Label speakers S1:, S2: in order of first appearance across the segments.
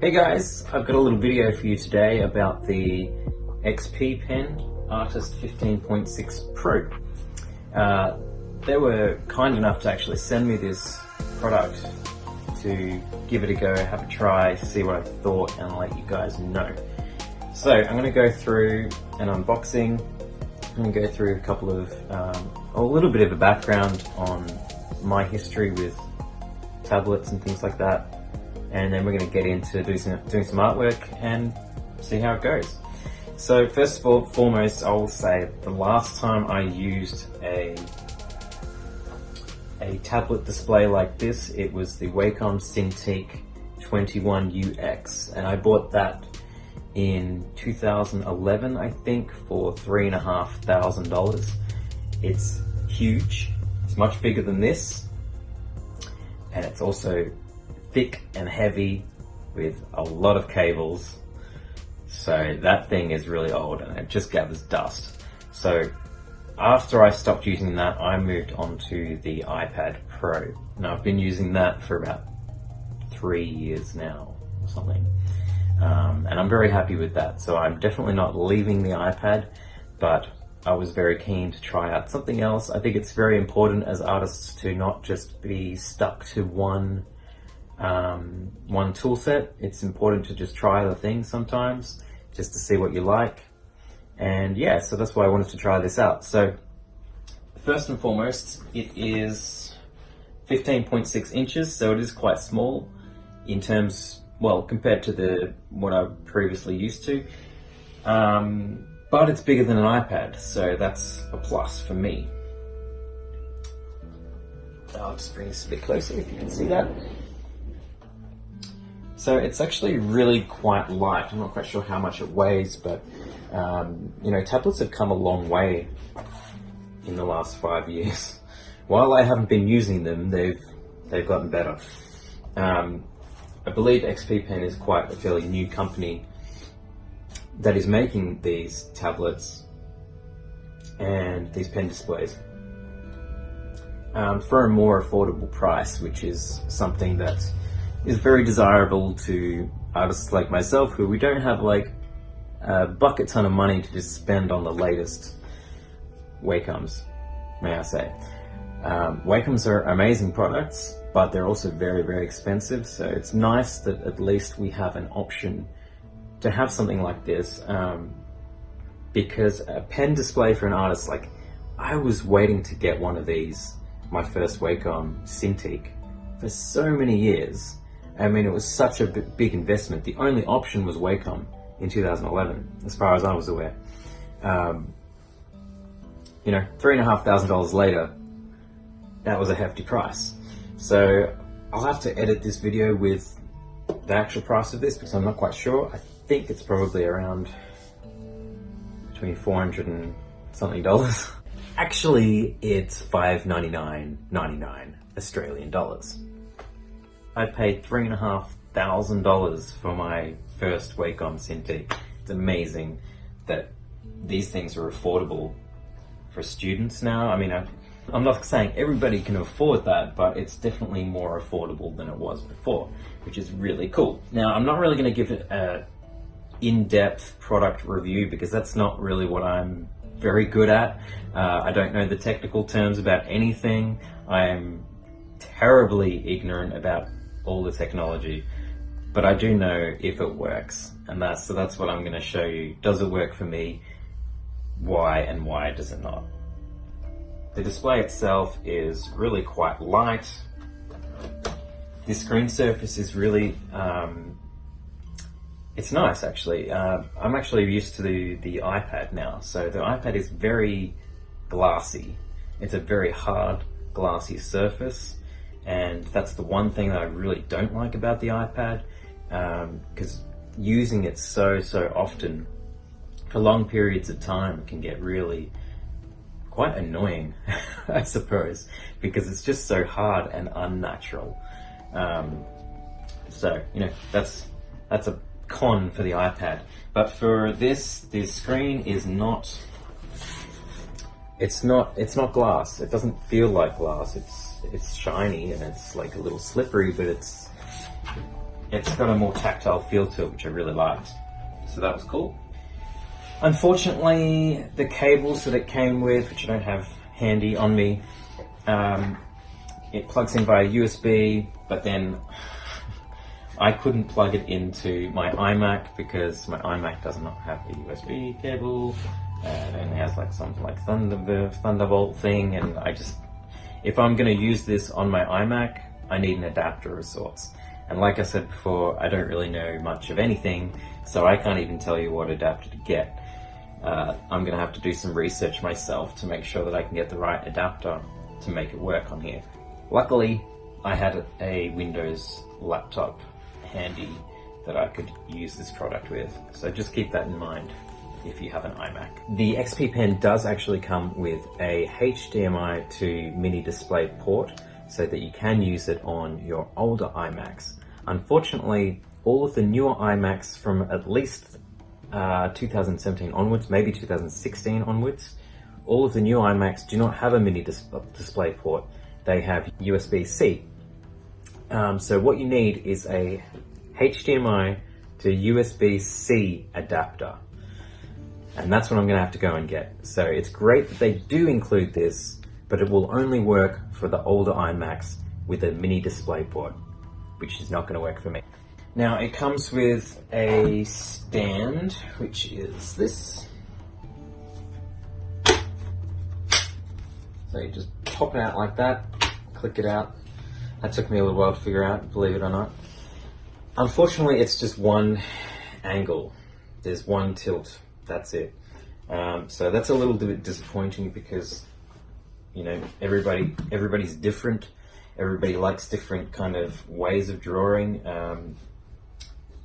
S1: Hey guys, I've got a little video for you today about the XP pen Artist 15.6 Pro. They were kind enough to actually send me this product to give it a go, have a try, see what I thought, and let you guys know. So I'm going to go through an unboxing. I'm going to go through a little bit of a background on my history with tablets and things like that. And then we're going to get into doing some artwork and see how it goes. So first of all, foremost, I will say the last time I used a tablet display like this, it was the Wacom Cintiq 21UX, and I bought that in 2011, I think, for $3,500. It's huge. It's much bigger than this, and it's also thick and heavy with a lot of cables. So that thing is really old and it just gathers dust. So after I stopped using that, I moved on to the iPad Pro. Now I've been using that for about 3 years now or something. And I'm very happy with that. So I'm definitely not leaving the iPad, but I was very keen to try out something else. I think it's very important as artists to not just be stuck to one tool set. It's important to just try other things sometimes, just to see what you like. And yeah, so that's why I wanted to try this out. So first and foremost, it is 15.6 inches, so it is quite small in terms, well, compared to what I previously used to. But it's bigger than an iPad, so that's a plus for me. I'll just bring this a bit closer if you can see that. So it's actually really quite light. I'm not quite sure how much it weighs, but you know, tablets have come a long way in the last 5 years. While I haven't been using them, they've gotten better. I believe XP Pen is quite a fairly new company that is making these tablets and these pen displays for a more affordable price, which is something that is very desirable to artists like myself, who we don't have like a bucket ton of money to just spend on the latest Wacoms, may I say. Wacoms are amazing products, but they're also very, very expensive. So it's nice that at least we have an option to have something like this, because a pen display for an artist, like I was waiting to get one of these, my first Wacom Cintiq, for so many years. I mean, it was such a big investment. The only option was Wacom in 2011, as far as I was aware. You know, $3,500 later, that was a hefty price. So I'll have to edit this video with the actual price of this because I'm not quite sure. I think it's probably around between $400 and something dollars. Actually, it's $599.99 Australian dollars. I paid $3,500 for my first Wacom Cintiq. It's amazing that these things are affordable for students now. I mean, I'm not saying everybody can afford that, but it's definitely more affordable than it was before, which is really cool. Now, I'm not really going to give it an in-depth product review because that's not really what I'm very good at. I don't know the technical terms about anything. I am terribly ignorant about all the technology, but I do know if it works, and that's what I'm going to show you. Does it work for me? Why, and why does it not? The display itself is really quite light. The screen surface is really it's nice actually. I'm actually used to the iPad now, so the iPad is very glassy. It's a very hard glassy surface, and that's the one thing that I really don't like about the iPad, because using it so often for long periods of time can get really quite annoying, I suppose, because it's just so hard and unnatural. So, you know, that's a con for the iPad. But for this, the screen is not, it's not glass. It doesn't feel like glass. It's shiny and it's like a little slippery, but it's got a more tactile feel to it, which I really liked. So that was cool. Unfortunately, the cables that it came with, which I don't have handy on me, it plugs in via USB, but then I couldn't plug it into my iMac because my iMac does not have a USB cable, and it has like some like Thunderbolt thing, and if I'm going to use this on my iMac, I need an adapter of sorts. And like I said before, I don't really know much of anything, so I can't even tell you what adapter to get. I'm going to have to do some research myself to make sure that I can get the right adapter to make it work on here. Luckily, I had a Windows laptop handy that I could use this product with, so just keep that in mind if you have an iMac. The XP Pen does actually come with a HDMI to mini display port so that you can use it on your older iMacs. Unfortunately, all of the newer iMacs from at least 2017 onwards, maybe 2016 onwards, all of the new iMacs do not have a mini display port. They have USB-C. So what you need is a HDMI to USB-C adapter. And that's what I'm going to have to go and get. So it's great that they do include this, but it will only work for the older iMacs with a mini display port, which is not going to work for me. Now it comes with a stand, which is this. So you just pop it out like that, click it out. That took me a little while to figure out, believe it or not. Unfortunately, it's just one angle. There's one tilt, that's it. So that's a little bit disappointing because, you know, everybody's different. Everybody likes different kind of ways of drawing.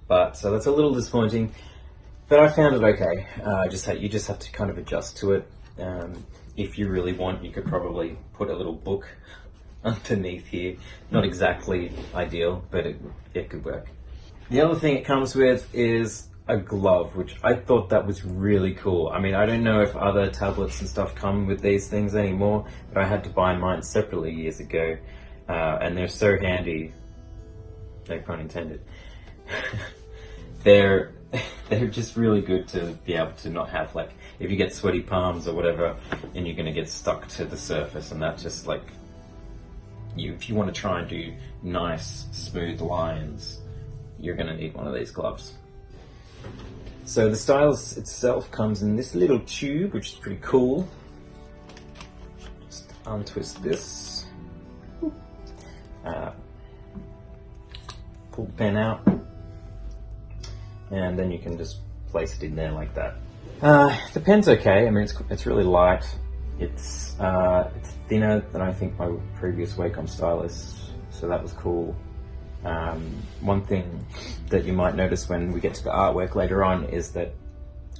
S1: So that's a little disappointing, but I found it okay. You just have to kind of adjust to it. If you really want, you could probably put a little book underneath here. Not exactly ideal, but it could work. The other thing it comes with is a glove, which I thought that was really cool. I mean, I don't know if other tablets and stuff come with these things anymore, but I had to buy mine separately years ago, and they're so handy, no pun intended. They're just really good to be able to not have, like, if you get sweaty palms or whatever, and you're going to get stuck to the surface, and that just like, if you want to try and do nice, smooth lines, you're going to need one of these gloves. So the stylus itself comes in this little tube, which is pretty cool. Just untwist this. Pull the pen out. And then you can just place it in there like that. The pen's okay. I mean, it's really light. It's thinner than I think my previous Wacom stylus, so that was cool. One thing that you might notice when we get to the artwork later on is that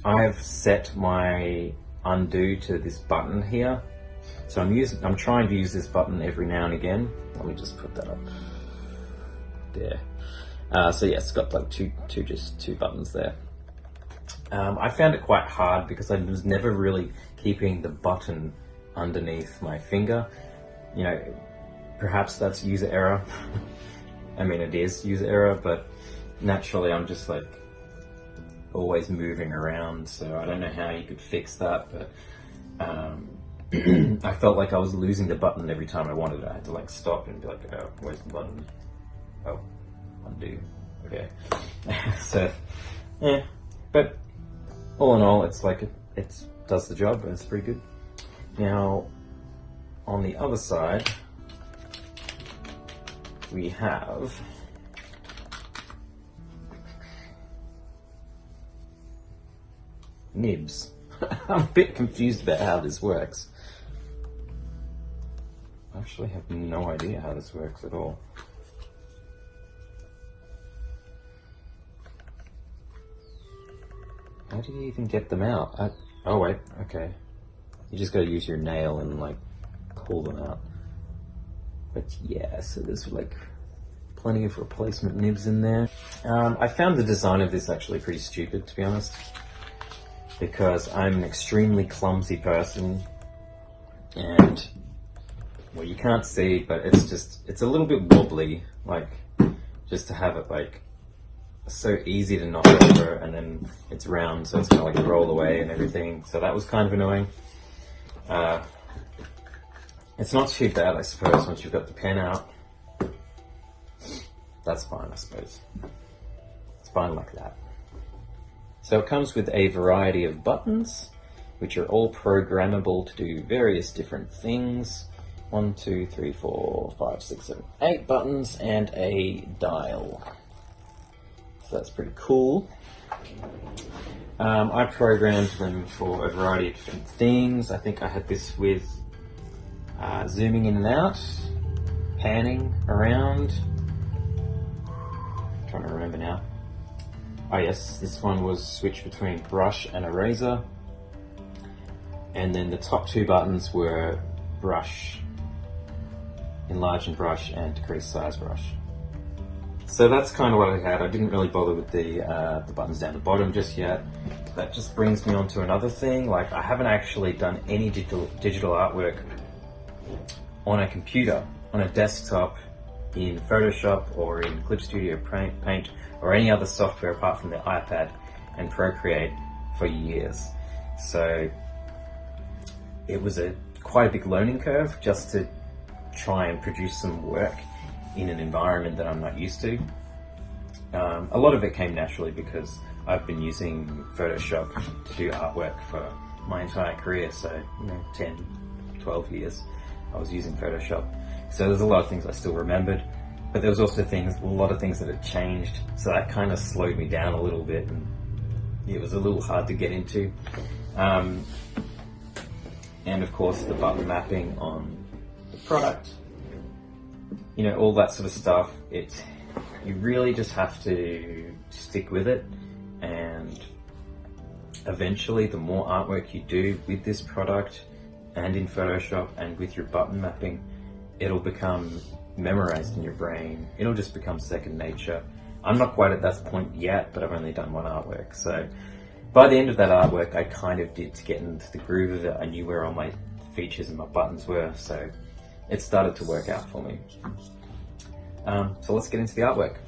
S1: I've set my undo to this button here. So I'm trying to use this button every now and again. Let me just put that up there. So yeah, it's got like two buttons there. I found it quite hard because I was never really keeping the button underneath my finger. You know, perhaps that's user error. I mean, it is user error, but naturally I'm just like always moving around, so I don't know how you could fix that, but I felt like I was losing the button every time I wanted it. I had to like stop and be like, oh, where's the button? Oh, undo. Okay. So, yeah, but all in all, it's like it does the job, and it's pretty good. Now, on the other side, we have nibs. I'm a bit confused about how this works. I actually have no idea how this works at all. How do you even get them out? Oh wait, okay. You just gotta use your nail and like pull them out. But yeah, so there's like plenty of replacement nibs in there. I found the design of this actually pretty stupid, to be honest, because I'm an extremely clumsy person, and well, you can't see, but it's a little bit wobbly, like just to have it like so easy to knock over, and then it's round, so it's kind of like a roll away and everything. So that was kind of annoying. It's not too bad, I suppose, once you've got the pen out. That's fine, I suppose. It's fine like that. So it comes with a variety of buttons, which are all programmable to do various different things. 1, 2, 3, 4, 5, 6, 7, 8 buttons and a dial. So that's pretty cool. I programmed them for a variety of different things. I think I had this with zooming in and out, panning around. I'm trying to remember now. Oh yes, this one was switch between brush and eraser. And then the top 2 buttons were brush, enlarge and brush, and decrease size brush. So that's kind of what I had. I didn't really bother with the buttons down the bottom just yet. That just brings me on to another thing. Like, I haven't actually done any digital artwork on a computer, on a desktop, in Photoshop or in Clip Studio Paint or any other software apart from the iPad and Procreate for years. So it was quite a big learning curve just to try and produce some work in an environment that I'm not used to. A lot of it came naturally because I've been using Photoshop to do artwork for my entire career, so 10, 12 years I was using Photoshop. So there's a lot of things I still remembered, but there was also a lot of things that had changed, so that kind of slowed me down a little bit, and it was a little hard to get into. And of course the button mapping on the product, all that sort of stuff, you really just have to stick with it, and eventually the more artwork you do with this product and in Photoshop and with your button mapping, it'll become memorized in your brain. It'll just become second nature. I'm not quite at that point yet, but I've only done one artwork. So by the end of that artwork, I kind of did to get into the groove of it. I knew where all my features and my buttons were, so it started to work out for me. So let's get into the artwork.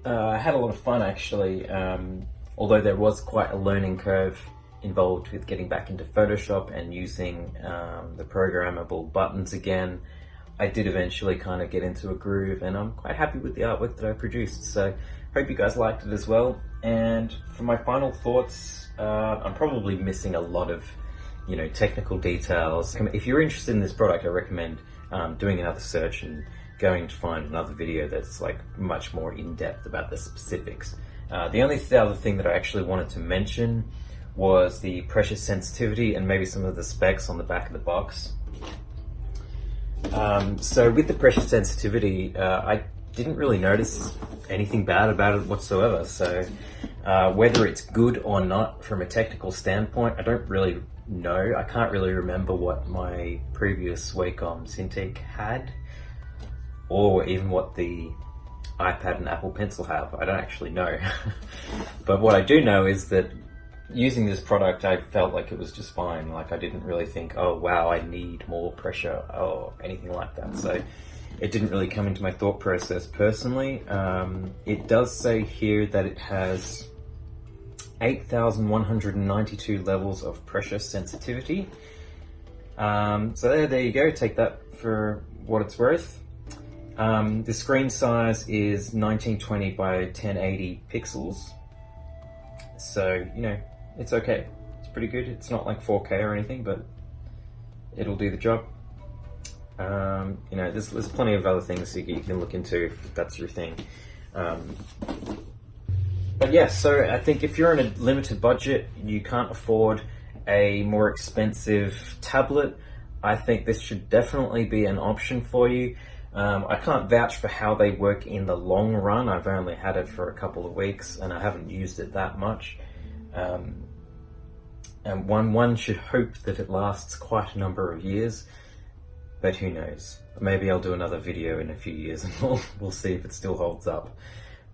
S1: I had a lot of fun actually, although there was quite a learning curve involved with getting back into Photoshop and using the programmable buttons again. I did eventually kind of get into a groove, and I'm quite happy with the artwork that I produced. So hope you guys liked it as well. And for my final thoughts, I'm probably missing a lot of, technical details. If you're interested in this product, I recommend doing another search and going to find another video that's like much more in-depth about the specifics. The other thing that I actually wanted to mention was the pressure sensitivity and maybe some of the specs on the back of the box. So with the pressure sensitivity, I didn't really notice anything bad about it whatsoever. So whether it's good or not from a technical standpoint, I don't really know. I can't really remember what my previous Wacom Cintiq had, or even what the iPad and Apple Pencil have. I don't actually know. But what I do know is that using this product, I felt like it was just fine. Like I didn't really think, oh wow, I need more pressure or anything like that. So it didn't really come into my thought process personally. It does say here that it has 8,192 levels of pressure sensitivity. So there you go, take that for what it's worth. The screen size is 1920 by 1080 pixels. So, it's okay. It's pretty good. It's not like 4K or anything, but it'll do the job. There's plenty of other things that you can look into if that's your thing. But yeah, so I think if you're in a limited budget, you can't afford a more expensive tablet, I think this should definitely be an option for you. I can't vouch for how they work in the long run. I've only had it for a couple of weeks and I haven't used it that much. And one should hope that it lasts quite a number of years, but who knows? Maybe I'll do another video in a few years and we'll see if it still holds up.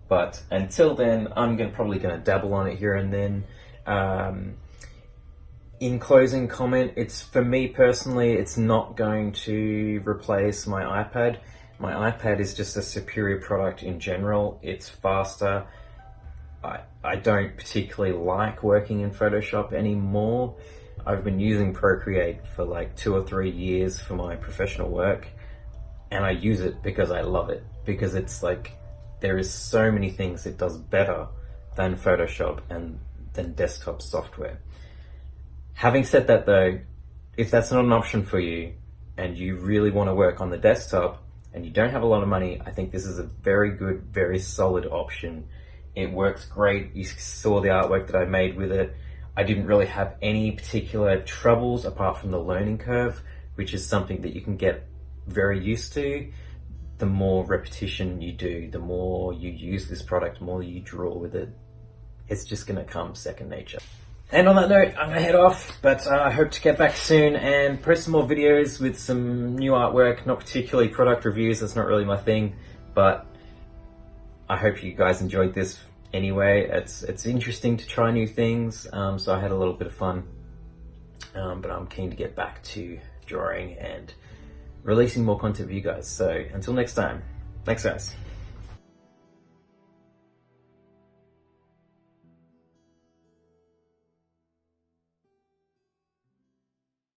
S1: But until then, I'm probably going to dabble on it here and then. In closing comment, for me personally, it's not going to replace my iPad. My iPad is just a superior product in general. It's faster. I don't particularly like working in Photoshop anymore. I've been using Procreate for like 2 or 3 years for my professional work, and I use it because I love it, because it's like there is so many things it does better than Photoshop and than desktop software. Having said that though, if that's not an option for you and you really want to work on the desktop and you don't have a lot of money, I think this is a very good, very solid option. It works great. You saw the artwork that I made with it. I didn't really have any particular troubles apart from the learning curve, which is something that you can get very used to. The more repetition you do, the more you use this product, the more you draw with it, it's just going to come second nature. And on that note, I'm going to head off, but I hope to get back soon and post some more videos with some new artwork, not particularly product reviews, that's not really my thing, but I hope you guys enjoyed this anyway. It's interesting to try new things, so I had a little bit of fun, but I'm keen to get back to drawing and releasing more content for you guys. So until next time, thanks guys.